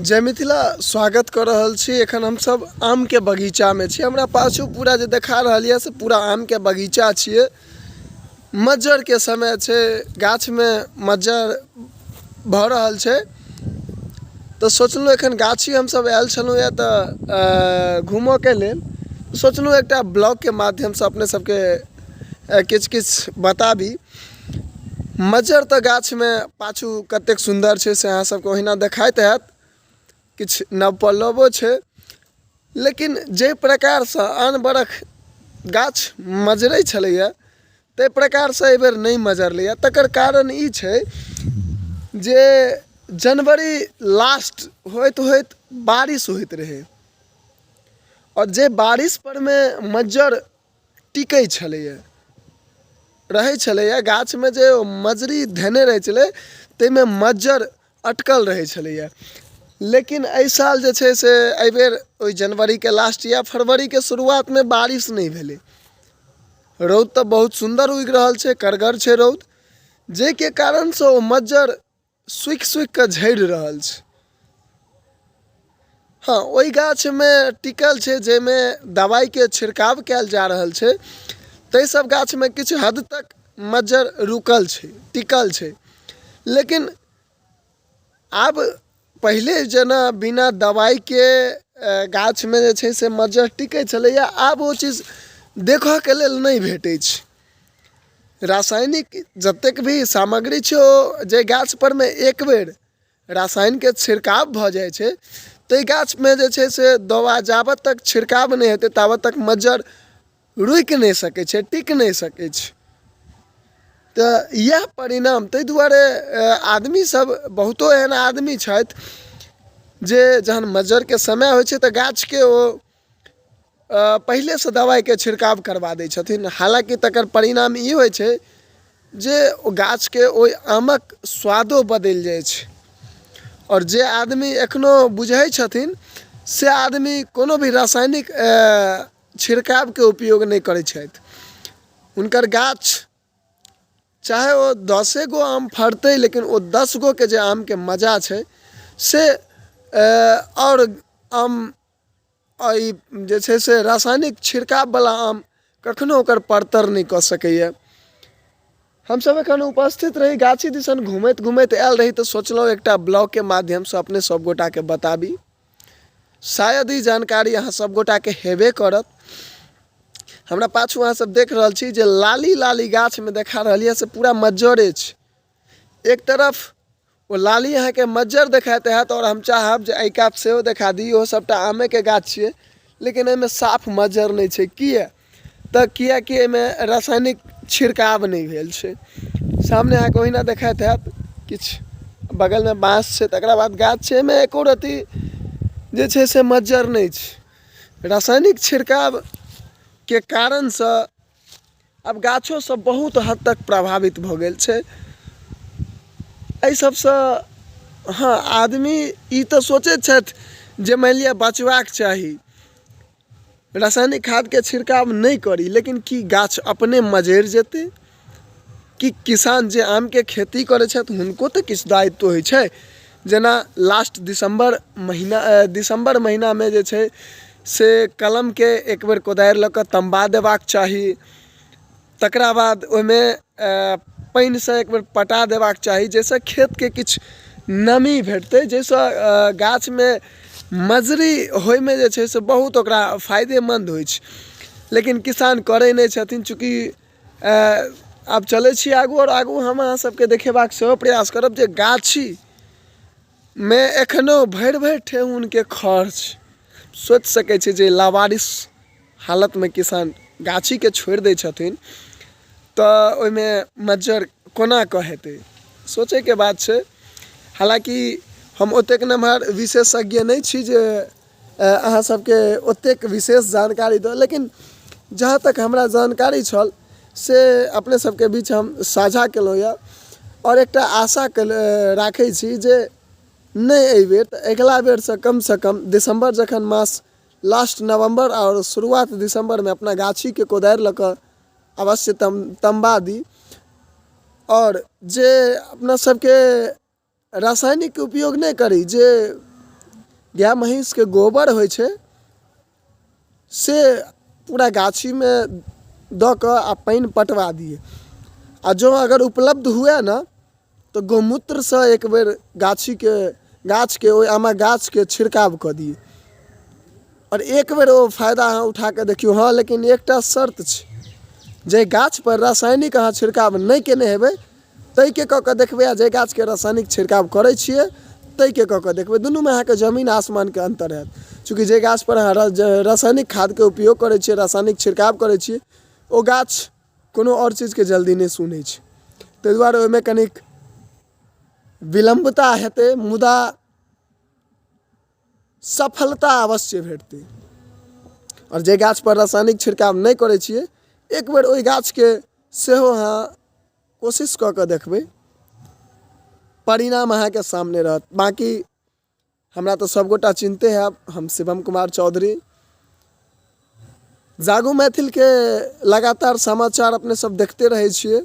जय मिथिला स्वागत कर रहल छी। एखन हम सब आम के बगीचा में छी। हमरा पाछू पूरा जो देखा रहल ये से पूरा आम के बगीचा छिए। मज्जर के समय छे, गाछ में मज्जर भ रहल छे तो सोचलहुँ एखन गाछी हम सब आयल छलहुँ या तो घूमो के लेल। सोचलहुँ एकटा ब्लॉग के माध्यम से अपने सबके किछ किछ बताबी। मज्जर तो गाछ में पाछू कतेक सुंदर छे से अहाँ सबके ओहिना देखाइत हैत। किछ नवपल्लवो छे, लेकिन जे प्रकार से आन बरख गाछ मजरै छलैया ते प्रकार से एहि बेर नहीं मजरलैया। तकर कारण ई छे जे जनवरी लास्ट होइत होइत बारिश होइत रहे और जे बारिश पर में मज्जर टिकै छलैया रहे छलैया गाछ में जे मजरी धेने रहे छलै तै में मज्जर अटकल रहे छलैया। लेकिन एहि साल जे छे से एहि बेर ओइ जनवरी के लास्ट या फरवरी के शुरुआत में बारिश नहीं भेलै। रौद तो बहुत सुंदर उगि रहल छे, करगर छे रौद, जे के कारण से ओ मज्जर सुखि सुखि के झड़ि रहल छे। हाँ, ओइ गाछ में टिकल छे जेमे दवाई के छिड़काव कैल जा रहल छे। तै सब गाछ में किछ हद तक मज्जर रुकल छे, टिकल छे। लेकिन आब पहले जना बिना दवाई के गाछ में जे छे से मज्जर टिकै छलैया, आब वो चीज देखऽ के लेल नहीं भेटै छे। रासायनिक जतेक भी सामग्री छे ओ जे गाछ पर में एक बेर रासायन के छिड़काव भ जाय छे तै गाछ में जे छे से दवा जाबत तक छिड़काव नहीं हेतै ताबत तक मज्जर रुकि नहीं सकै छे, टिक नहीं सकै छे। तो यह परिणाम तै दुआरे आदमी सब बहुतो एहन आदमी छथि जे जहन मज्जर के समय होइ छे तो गाछ के ओ पहले से दवाई के छिड़काव करवा दै छथिन। हालांकि तकर परिणाम ई होइ छे जे ओ गाछ के ओइ आमक स्वादो बदलि जाइ छे और जे आदमी एखनो बुझै छथिन से आदमी कोनो भी रासायनिक छिड़काव के उपयोग नहीं करै छथि। उनकर गाछ चाहे वो 10 गो आम फड़तै, लेकिन वो 10 गो के जे आम के मजा छे से और आम ई जे छे से रासायनिक छिड़काव वाला आम कखनो ओकर परतर नहीं क सकैया। हम सब एखन उपस्थित रही गाछी दिसन घूमैत घूमैत आयल रही तो सोचलहुँ एकटा ब्लॉग के माध्यम से अपने सब गोटा के बताबी। शायद ई जानकारी अहाँ सब गोटा के हेबे करत। हमरा पाछू अहाँ सब देख रहल छी जे लाली लाली गाछ में देखा रहलिए से पूरा मज्जरे छे। एक तरफ वो लाली अहाँ के मज्जर देखाइत हैत और हम चाहब जे एहि कात सेहो देखा दी। इहो सबटा आमे के गाछ छिए, लेकिन एहिमे साफ मज्जर नहीं छे। किया तो कियाकि एहिमे रासायनिक छिड़काव नहीं भेल छे। सामने अहाँ के ओहिना देखाइत हैत किछ बगल में बाँस छे, तकरा बाद गाछ छे, एहिमे एको रत्ती जे छे से मज्जर नहीं छे। रासायनिक छिड़काव के कारण से अब गाछो सब बहुत हद तक प्रभावित भ गेल छे। एहि सबसे हाँ, आदमी ई तो सोचे छथि जे मान लिया बचबाक चाही, रासायनिक खाद के छिड़काव नहीं करी, लेकिन की गाछ अपने मजैर जेतै? कि किसान जे आम के खेती करे छथि हुनको तो किछ दायित्व होइ छे। जेना लास्ट दिसंबर महीना में जे छे से कलम के एक बेर कोदारि ल के तमबा देबाक चाही। तकरा बाद ओहिमे पानि से एक बेर पटा देबाक चाही, जैसे खेत के किछ नमी भेटतै, जैसे गाछ में मजरी होय में जे छे से बहुत ओकरा फायदेमंद होइ छे। लेकिन किसान करे नहीं छथिन। चूँकि आब चले छी आगू और आगू हम अहाँ सबके देखेबाक सेहो प्रयास करब जे गाछी में एखनो भरि भरि ठेहुन के खढ़ छे। सोच सकै छी जे लावारिस हालत में किसान गाछी के छोड़ दै छथिन तो ओहिमे मज्जर कोना क हेतै, सोचे के बात छे। हालांकि हम ओतेक नमहर विशेषज्ञ नहीं छी जे अहाँ सबके ओतेक विशेष जानकारी दो, लेकिन जहाँ तक हमरा जानकारी छल से अपने सबके बीच हम साझा केलहुँ या। और एकटा आशा राखै छी जे नहीं एहि बेर तो अगिला बेर से कम दिसंबर जखन मास लास्ट नवंबर और शुरुआत दिसंबर में अपना गाछी के कोदारि ल के अवश्य तमबा दी। और जे अपना सबके रासायनिक उपयोग नहीं करी, जे गाय महीष के गोबर होइ छै से पूरा गाछी में दऽ कऽ आ पानि पटवा दिए। आ जो अगर उपलब्ध हुए ना तो गौमूत्र से एक बेर गाछ के ओहि आमा गाछ के छिड़काव कऽ दिए और एक बेर ओ फायदा अहाँ उठा के देखियो। हाँ, लेकिन एकटा शर्त छै, जे गाछ पर रासायनिक अहाँ छिड़काव नहीं केने हेबै तै के कऽ के देखबै आ जे गाछ के रासायनिक छिड़काव करै छियै तै के कऽ के देखबै, दुनू में अहाँ के जमीन आसमान के अंतर हैत। चूँकि जे गाछ पर अहाँ रासायनिक खाद के उपयोग करै छियै, रासायनिक छिड़काव करै छियै, ओ गाछ कोनो और चीज के जल्दी नहीं सुनै छै। ताहि दुआरे ओहिमे कनिक विलम्बता हेतै, मुदा सफलता अवश्य भेटतै। और जे गाछ पर रासायनिक छिड़काव नहीं करै छियै, एक बेर ओहि गाछ के सेहो अहाँ कोशिश कऽ के देखबै, परिणाम अहाँ के सामने रहत। बाकी हमरा तो सबगोटा चिन्हते हैब, हम शिवम कुमार चौधरी। जागो मैथिल के लगातार समाचार अपने सब देखते रहे छियै,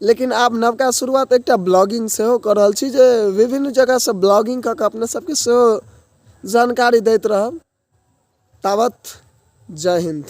लेकिन आब नवका शुरुआत एकटा ब्लॉगिंग सेहो कर रहल छी, जे विभिन्न जगह से ब्लॉगिंग कऽ के अपने सबके सेहो जानकारी दैत रहब। तावत जय हिंद।